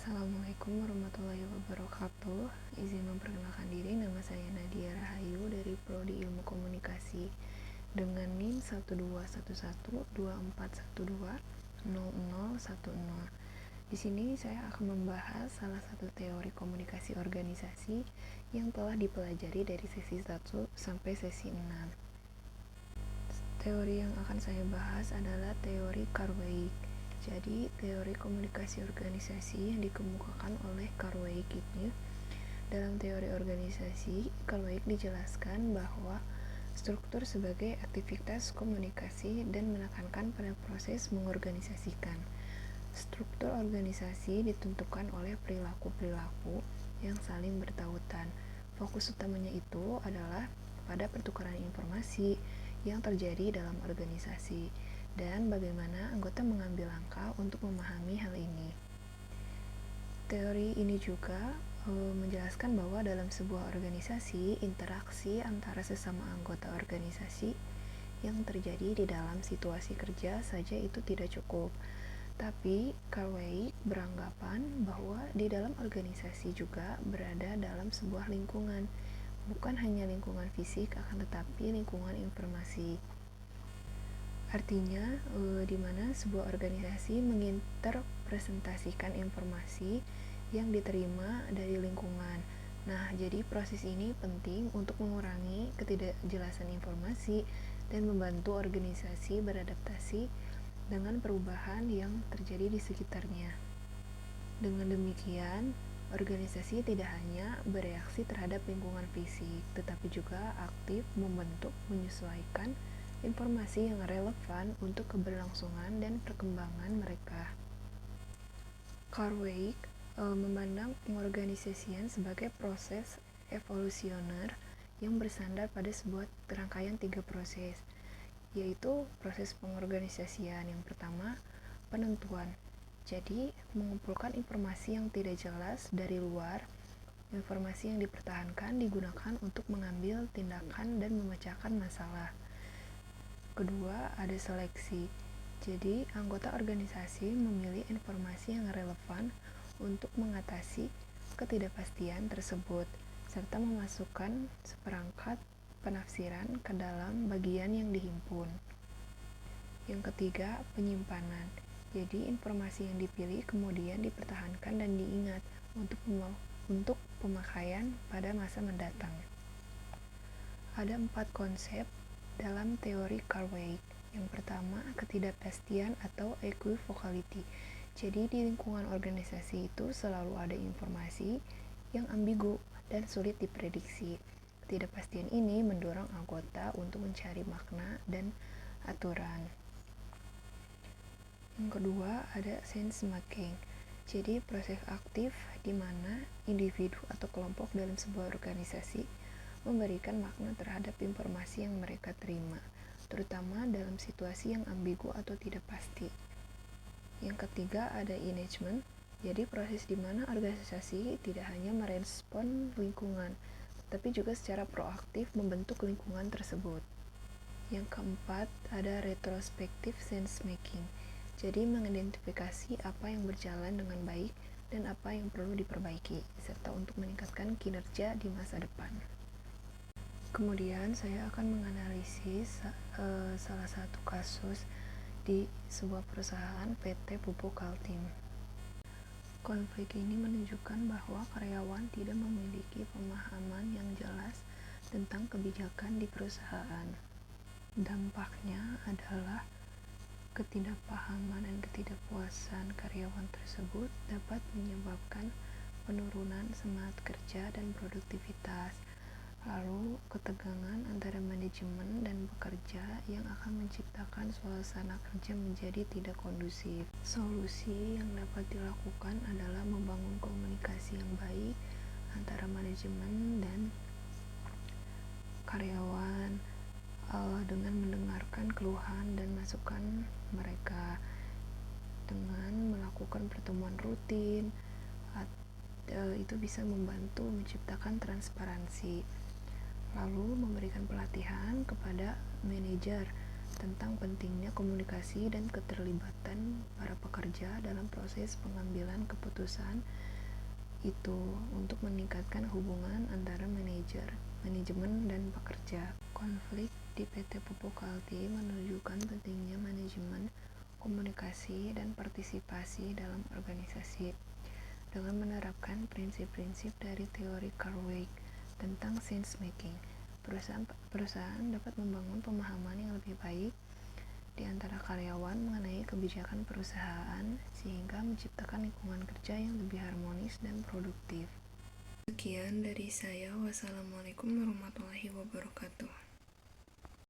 Assalamualaikum warahmatullahi wabarakatuh. Izin memperkenalkan diri, nama saya Nadia Rahayu dari Prodi Ilmu Komunikasi dengan NIM 1211224120010. Di sini saya akan membahas salah satu teori komunikasi organisasi yang telah dipelajari dari sesi 1 sampai sesi 6. Teori yang akan saya bahas adalah teori Cartwright. Jadi, teori komunikasi organisasi yang dikemukakan oleh Cartwright ini, dalam teori organisasi, Cartwright dijelaskan bahwa struktur sebagai aktivitas komunikasi dan menekankan pada proses mengorganisasikan. Struktur organisasi ditentukan oleh perilaku-perilaku yang saling bertautan. Fokus utamanya itu adalah pada pertukaran informasi yang terjadi dalam organisasi dan bagaimana anggota mengambil langkah untuk memahami hal ini. Teori ini juga menjelaskan bahwa dalam sebuah organisasi, interaksi antara sesama anggota organisasi yang terjadi di dalam situasi kerja saja itu tidak cukup. Tapi Cartwright beranggapan bahwa di dalam organisasi juga berada dalam sebuah lingkungan, bukan hanya lingkungan fisik akan tetapi lingkungan informasi. Artinya, di mana sebuah organisasi menginterpresentasikan informasi yang diterima dari lingkungan. Nah, jadi proses ini penting untuk mengurangi ketidakjelasan informasi dan membantu organisasi beradaptasi dengan perubahan yang terjadi di sekitarnya. Dengan demikian, organisasi tidak hanya bereaksi terhadap lingkungan fisik, tetapi juga aktif membentuk, menyesuaikan informasi yang relevan untuk keberlangsungan dan perkembangan mereka. Cartwright memandang pengorganisasian sebagai proses evolusioner yang bersandar pada sebuah rangkaian 3 proses, yaitu proses pengorganisasian. Yang pertama, penentuan. Jadi, mengumpulkan informasi yang tidak jelas dari luar. Informasi yang dipertahankan digunakan untuk mengambil tindakan dan memecahkan masalah. Kedua, ada seleksi. Jadi, anggota organisasi memilih informasi yang relevan untuk mengatasi ketidakpastian tersebut, serta memasukkan seperangkat penafsiran ke dalam bagian yang dihimpun. Yang ketiga, penyimpanan. Jadi, informasi yang dipilih kemudian dipertahankan dan diingat untuk pemakaian pada masa mendatang. Ada 4 konsep dalam teori Cartwright. Yang pertama, ketidakpastian atau equivocality. Jadi di lingkungan organisasi itu selalu ada informasi yang ambigu dan sulit diprediksi. Ketidakpastian ini mendorong anggota untuk mencari makna dan aturan. Yang kedua, ada sense making. Jadi proses aktif di mana individu atau kelompok dalam sebuah organisasi memberikan makna terhadap informasi yang mereka terima, terutama dalam situasi yang ambigu atau tidak pasti. Yang ketiga, ada engagement. Jadi proses di mana organisasi tidak hanya merespon lingkungan, tapi juga secara proaktif membentuk lingkungan tersebut. Yang keempat, ada retrospective sense making. Jadi mengidentifikasi apa yang berjalan dengan baik dan apa yang perlu diperbaiki, serta untuk meningkatkan kinerja di masa depan. Kemudian saya akan menganalisis salah satu kasus di sebuah perusahaan PT Pupuk Kaltim. Konflik ini menunjukkan bahwa karyawan tidak memiliki pemahaman yang jelas tentang kebijakan di perusahaan. Dampaknya adalah ketidakpahaman dan ketidakpuasan karyawan tersebut dapat menyebabkan penurunan semangat kerja dan produktivitas. Lalu, ketegangan antara manajemen dan pekerja yang akan menciptakan suasana kerja menjadi tidak kondusif. Solusi yang dapat dilakukan adalah membangun komunikasi yang baik antara manajemen dan karyawan dengan mendengarkan keluhan dan masukan mereka, dengan melakukan pertemuan rutin. Itu bisa membantu menciptakan transparansi. Lalu memberikan pelatihan kepada manajer tentang pentingnya komunikasi dan keterlibatan para pekerja dalam proses pengambilan keputusan itu untuk meningkatkan hubungan antara manajemen dan pekerja. Konflik di PT Pupuk Kalti menunjukkan pentingnya manajemen, komunikasi, dan partisipasi dalam organisasi. Dengan menerapkan prinsip-prinsip dari teori Carl Weick tentang sense making, perusahaan dapat membangun pemahaman yang lebih baik di antara karyawan mengenai kebijakan perusahaan sehingga menciptakan lingkungan kerja yang lebih harmonis dan produktif. Sekian dari saya. Wassalamualaikum warahmatullahi wabarakatuh.